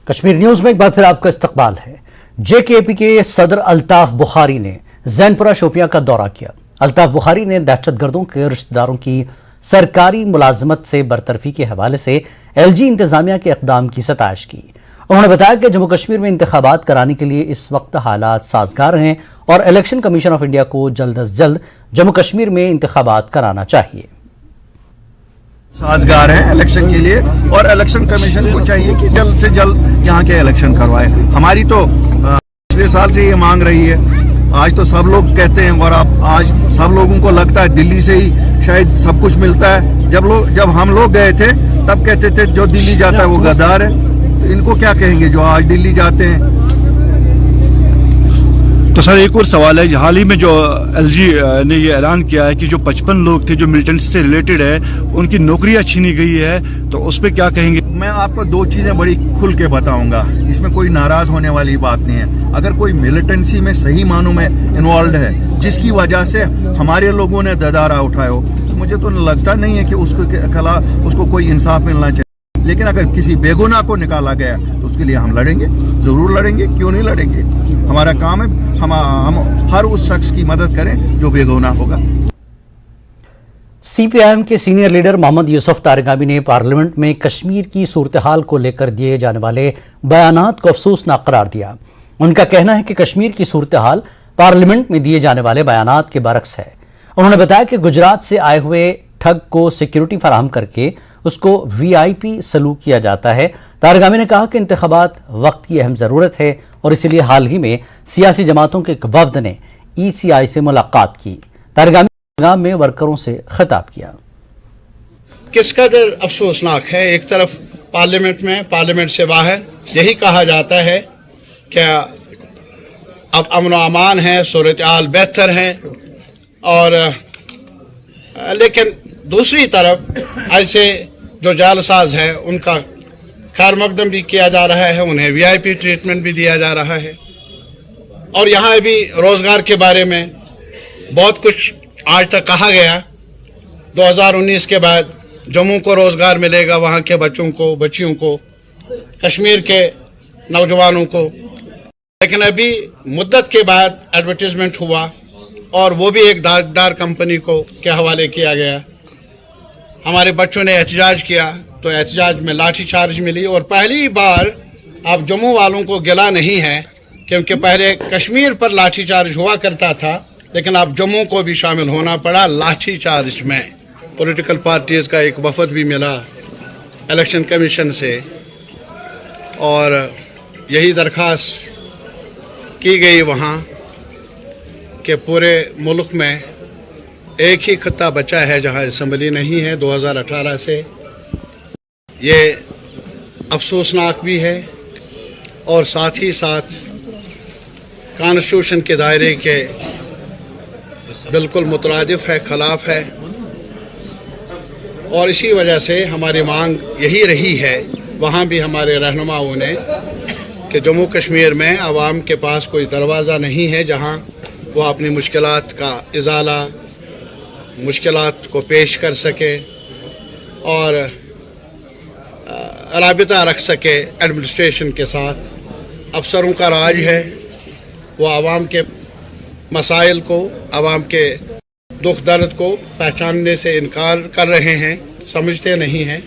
Kashmir news میں ایک بار پھر آپ کا استقبال ہے۔ JKP کے صدر الطاف بخاری نے زین پورہ شوپیاں کا دورہ کیا۔ الطاف بخاری نے دہشت گردوں کے رشتہ داروں کی سرکاری ملازمت سے برطرفی کے حوالے سے LG انتظامیہ کے اقدام کی ستائش کی۔ انہوں نے بتایا کہ جموں کشمیر میں انتخابات کرانے کے لیے اس وقت حالات سازگار ہیں اور الیکشن کمیشن آف انڈیا کو جلد از جلد جموں کشمیر میں انتخابات کرانا چاہیے۔ سازگار ہیں الیکشن کے لیے اور الیکشن کمیشن کو چاہیے کہ جلد سے جلد یہاں کے الیکشن کروائے۔ ہماری تو پچھلے سال سے یہ مانگ رہی ہے، آج تو سب لوگ کہتے ہیں اور آج سب لوگوں کو لگتا ہے دلی سے ہی شاید سب کچھ ملتا ہے۔ جب ہم لوگ گئے تھے تب کہتے تھے جو دلی جاتا ہے وہ غدار ہے، ان کو کیا کہیں گے جو آج دلی جاتے ہیں۔ تو سر ایک اور سوال ہے، حال ہی میں جو LG نے یہ اعلان کیا ہے کہ جو 55 لوگ تھے جو ملٹنٹس سے ریلیٹڈ ہے ان کی نوکریاں چھینی گئی ہے، تو اس پہ کیا کہیں گے؟ میں آپ کو دو چیزیں بڑی کھل کے بتاؤں گا، اس میں کوئی ناراض ہونے والی بات نہیں ہے۔ اگر کوئی ملیٹنسی میں صحیح معنوں میں انوالوڈ ہے جس کی وجہ سے ہمارے لوگوں نے ددارا اٹھایا ہو، مجھے تو لگتا نہیں ہے کہ اس کو کوئی انصاف ملنا چاہیے۔ لیکن اگر کسی بے گناہ کو نکالا گیا تو اس کے لیے ہم لڑیں گے، ضرور لڑیں گے، کیوں نہیں لڑیں گے۔ ہمارا کام ہے ہم ہر اس شخص کی مدد کریں جو بے گناہ ہوگا۔ CPIM کے سینئر لیڈر محمد یوسف تارگامی نے پارلیمنٹ میں کشمیر کی صورتحال کو لے کر دیے جانے والے بیانات کو افسوسناک قرار دیا۔ ان کا کہنا ہے کہ کشمیر کی صورتحال پارلیمنٹ میں دیے جانے والے بیانات کے برعکس ہے۔ انہوں نے بتایا کہ گجرات سے آئے ہوئے ٹھگ کو سیکیورٹی فراہم کر کے اس کو VIP سلوک کیا جاتا ہے۔ تارگامی نے کہا کہ انتخابات وقت کی اہم ضرورت ہے اور اسی لیے حال ہی میں سیاسی جماعتوں کے ایک وفد نے ECI سے ملاقات کی۔ تارگامی نے میں ورکروں سے خطاب کیا۔ کس قدر افسوسناک ہے، ایک طرف پارلیمنٹ میں، پارلیمنٹ سے باہر یہی کہا جاتا ہے کہ اب امن و امان ہے، صورتحال بہتر ہے، اور لیکن دوسری طرف ایسے جو جعلساز ہے ان کا خیر مقدم بھی کیا جا رہا ہے، انہیں VIP ٹریٹمنٹ بھی دیا جا رہا ہے۔ اور یہاں بھی روزگار کے بارے میں بہت کچھ آج تک کہا گیا۔ 2019 کے بعد جموں کو روزگار ملے گا، وہاں کے بچوں کو، بچیوں کو، کشمیر کے نوجوانوں کو، لیکن ابھی مدت کے بعد ایڈورٹیزمنٹ ہوا اور وہ بھی ایک داغدار کمپنی کے حوالے کیا گیا۔ ہمارے بچوں نے احتجاج کیا تو احتجاج میں لاٹھی چارج ملی، اور پہلی بار اب جموں والوں کو گلا نہیں ہے، کیونکہ پہلے کشمیر پر لاٹھی چارج ہوا کرتا تھا لیکن اب جموں کو بھی شامل ہونا پڑا لاٹھی چارج میں۔ پولیٹیکل پارٹیز کا ایک وفد بھی ملا الیکشن کمیشن سے اور یہی درخواست کی گئی وہاں کہ پورے ملک میں ایک ہی خطہ بچا ہے جہاں اسمبلی نہیں ہے 2018 سے۔ یہ افسوسناک بھی ہے اور ساتھ ہی ساتھ کانسٹیٹیوشن کے دائرے کے بالکل مترادف ہے، خلاف ہے، اور اسی وجہ سے ہماری مانگ یہی رہی ہے وہاں بھی ہمارے رہنماؤں نے کہ جموں کشمیر میں عوام کے پاس کوئی دروازہ نہیں ہے جہاں وہ اپنی مشکلات کا ازالہ، مشکلات کو پیش کر سکے اور رابطہ رکھ سکے ایڈمنسٹریشن کے ساتھ۔ افسروں کا راج ہے، وہ عوام کے مسائل کو، عوام کے دکھ درد کو پہچاننے سے انکار کر رہے ہیں، سمجھتے نہیں ہیں۔